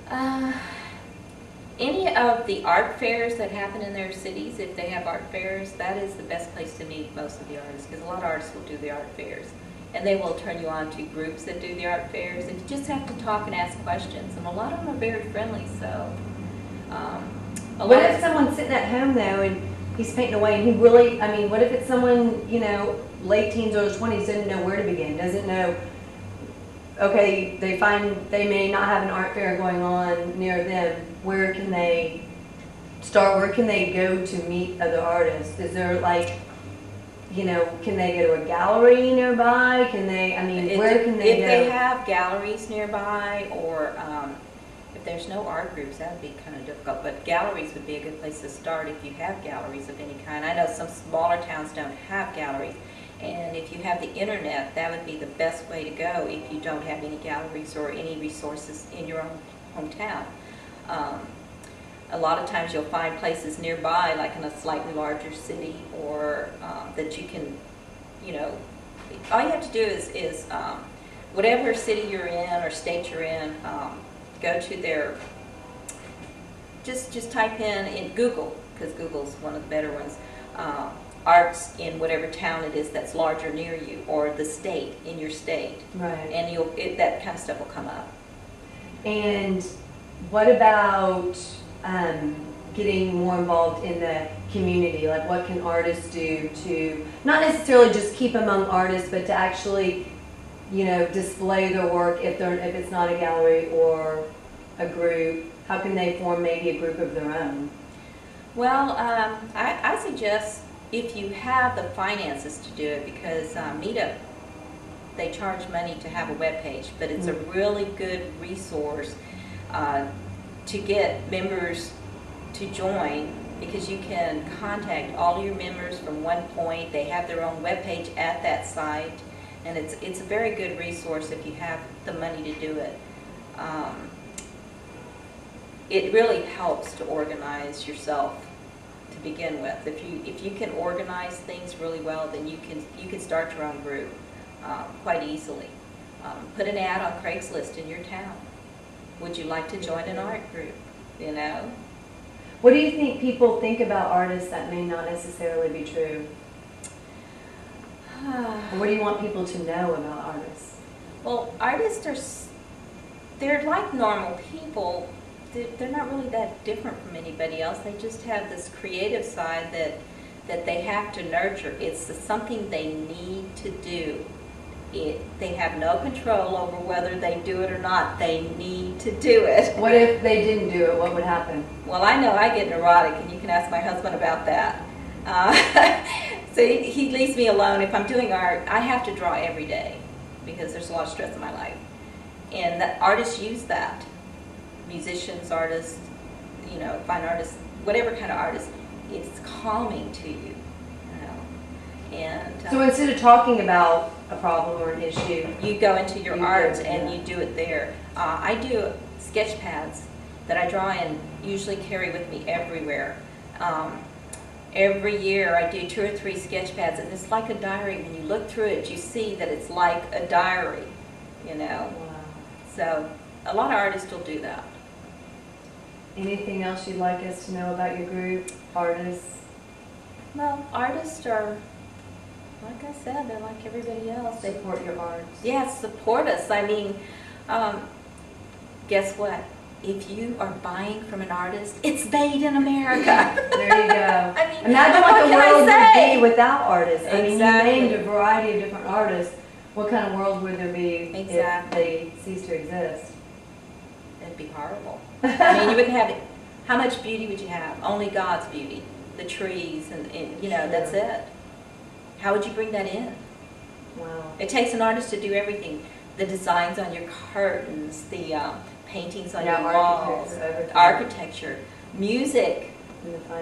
Uh, any of the art fairs that happen in their cities, if they have art fairs, that is the best place to meet most of the artists, because a lot of artists will do the art fairs. And they will turn you on to groups that do the art fairs, and you just have to talk and ask questions. And a lot of them are very friendly, so. What if someone's sitting at home though and he's painting away and he really, I mean, what if it's someone, you know, late teens, early 20s, doesn't know where to begin, doesn't know, okay, they may not have an art fair going on near them, where can they start, where can they go to meet other artists? Is there like, you know, can they go to a gallery nearby? Can they, I mean, where can they go? If they have galleries nearby, or if there's no art groups, that would be kind of difficult. But galleries would be a good place to start if you have galleries of any kind. I know some smaller towns don't have galleries. And if you have the internet, that would be the best way to go if you don't have any galleries or any resources in your own hometown. A lot of times you'll find places nearby, like in a slightly larger city, or that you can, you know, all you have to do is whatever city you're in or state you're in, go to their, just type in Google, because Google's one of the better ones, arts in whatever town it is that's larger near you, or the state, in your state. Right. And that kind of stuff will come up. And what about getting more involved in the community? Like, what can artists do to, not necessarily just keep among artists, but to actually, you know, display their work if it's not a gallery or a group? How can they form maybe a group of their own? Well, I suggest, if you have the finances to do it, because Meetup, they charge money to have a web page, but it's a really good resource to get members to join, because you can contact all your members from one point. They have their own web page at that site, and it's a very good resource if you have the money to do it. It really helps to organize yourself to begin with. If you can organize things really well, then you can start your own group quite easily. Put an ad on Craigslist in your town. Would you like to join an art group? You know. What do you think people think about artists that may not necessarily be true? Or what do you want people to know about artists? Well, artists they're like normal people. They're not really that different from anybody else. They just have this creative side that they have to nurture. It's something they need to do. They have no control over whether they do it or not. They need to do it. What if they didn't do it? What would happen? Well, I know I get neurotic, and you can ask my husband about that. So he leaves me alone. If I'm doing art, I have to draw every day because there's a lot of stress in my life. And artists use that. Musicians, artists, you know, fine artists, whatever kind of artist, it's calming to you, you know. And so instead of talking about a problem or an issue, you go into your art and you do it there. I do sketch pads that I draw and usually carry with me everywhere. Every year I do 2 or 3 sketch pads, and it's like a diary. When you look through it, you see that it's like a diary, you know. Wow. So a lot of artists will do that. Anything else you'd like us to know about your group, artists? Well, artists are, like I said, they're like everybody else. They support your art. Yeah, support us. I mean, guess what? If you are buying from an artist, it's made in America. There you go. I mean, imagine what the world would be without artists. Exactly. I mean, you named a variety of different artists. What kind of world would there be if they ceased to exist? It'd be horrible. I mean, you wouldn't have it. How much beauty would you have? Only God's beauty. The trees and you know, that's it. How would you bring that in? Wow. It takes an artist to do everything. The designs on your curtains, the paintings on your walls, architecture, music.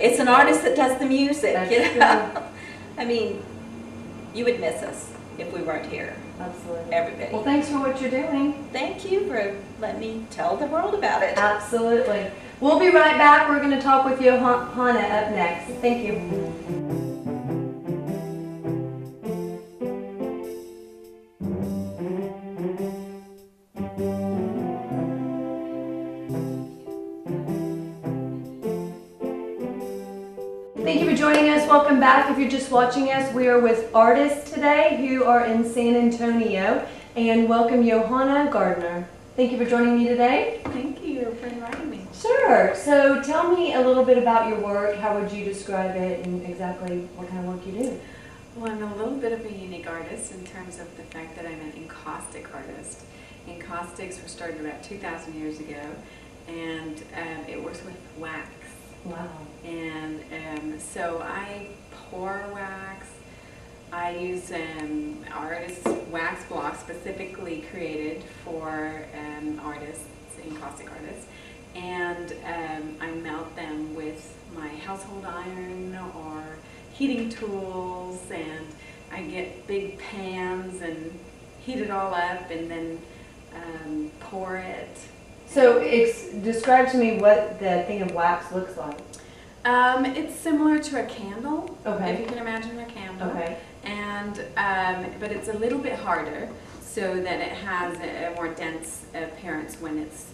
It's an artist that does the music. That's you know? I mean, you would miss us if we weren't here. Absolutely. Everybody. Well, thanks for what you're doing. Thank you for letting me tell the world about it. Absolutely. We'll be right back. We're going to talk with Johanna up next. Thank you. welcome back. If you're just watching us, we are with artists today who are in San Antonio. And welcome Johanna Gardner. Thank you for joining me today. Thank you for inviting me. Sure. So tell me a little bit about your work. How would you describe it and exactly what kind of work you do? Well, I'm a little bit of a unique artist in terms of the fact that I'm an encaustic artist. Encaustics were started about 2,000 years ago, and it works with wax. Wow. And so I pour wax. I use artists' wax blocks specifically created for artists, encaustic artists, and I melt them with my household iron or heating tools, and I get big pans and heat it all up and then pour it. So describe to me what the thing of wax looks like. It's similar to a candle, Okay. if you can imagine a candle. Okay. And but it's a little bit harder, so that it has a more dense appearance when it's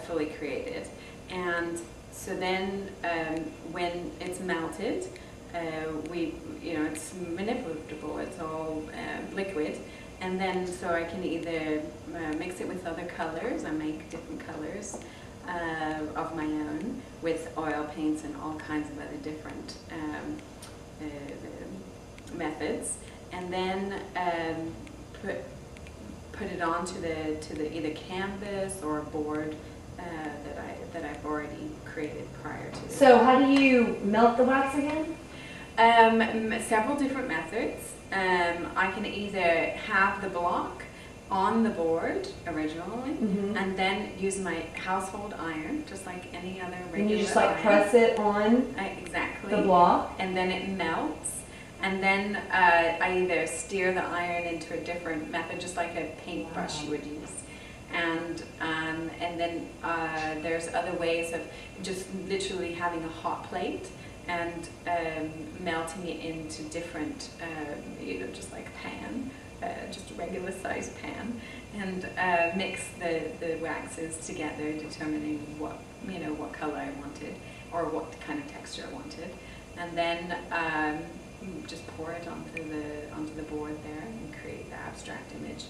fully created. And so then when it's melted, it's manipulable. It's all liquid. And then so I can either mix it with other colors. I make different colors of my own with oil paints and all kinds of other different methods, and then put it onto the either canvas or a board that I've already created prior to. So how do you melt the wax again? Several different methods. I can either have the block on the board originally, and then use my household iron, just like any other regular And you just like iron. press it on Exactly. the block? And then it melts. And then I either steer the iron into a different method, just like a paintbrush you would use. And then there's other ways of just literally having a hot plate and melting it into different, just like pan, just a regular sized pan, and mix the waxes together, determining what color I wanted or what kind of texture I wanted, and then just pour it onto the board there and create the abstract image.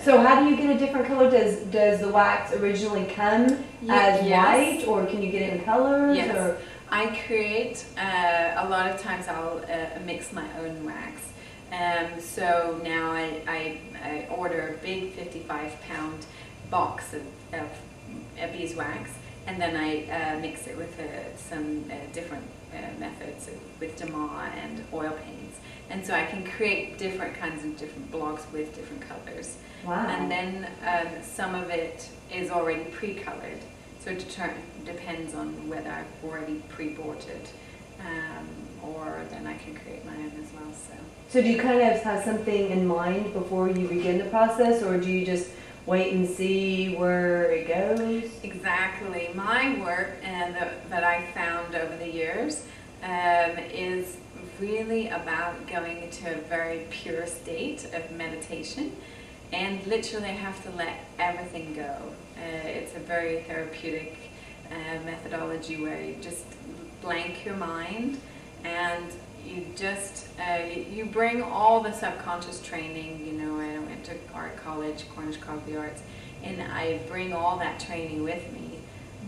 So how do you get a different color? Does the wax originally come as white, or can you get it in colors? Yes. Or? I create, a lot of times I'll mix my own wax. So now I order a big 55-pound box of beeswax, and then I mix it with some different methods with damask and oil paints. And so I can create different kinds of different blocks with different colors. Wow. And then some of it is already pre-colored. So it depends on whether I've already pre-bought it, or then I can create my own as well. So do you kind of have something in mind before you begin the process, or do you just wait and see where it goes? Exactly. My work that I found over the years is really about going into a very pure state of meditation, and literally have to let everything go. It's a very therapeutic methodology where you just blank your mind, and you just you bring all the subconscious training. I went to art college, Cornish College of the Arts, and I bring all that training with me.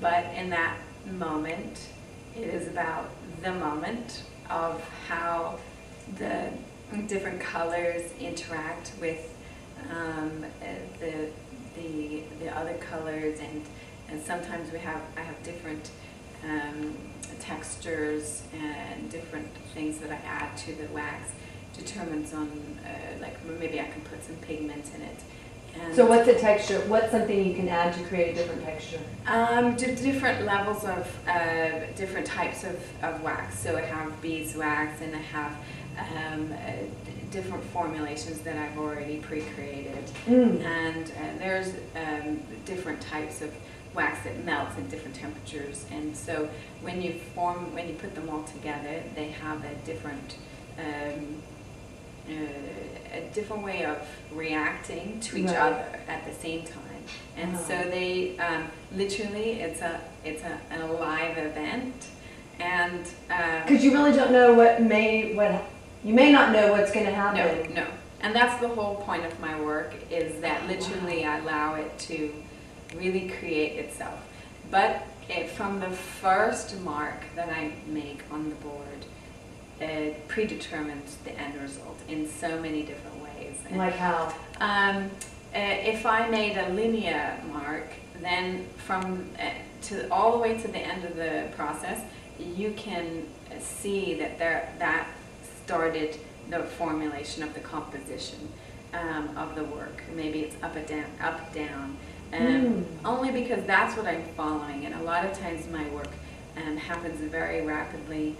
But in that moment, it is about the moment of how the different colors interact with the other colors, and sometimes I have different textures and different things that I add to the wax. Determines on like maybe I can put some pigment in it. And so what's a texture? What's something you can add to create a different texture? Different levels of different types of wax. So I have beeswax, and I have different formulations that I've already pre-created. And there's different types of wax that melts at different temperatures. And so when you put them all together, they have a different way of reacting to each other at the same time. And so they literally, it's an alive event, And Because you really don't know you may not know what's going to happen. no. And that's the whole point of my work, is that literally I allow it to really create itself. But from the first mark that I make on the board, it predetermines the end result in so many different ways. And, Like how? if I made a linear mark, then from to all the way to the end of the process, you can see that that started the formulation of the composition of the work. Maybe it's up down. Only because that's what I'm following, and a lot of times my work happens very rapidly,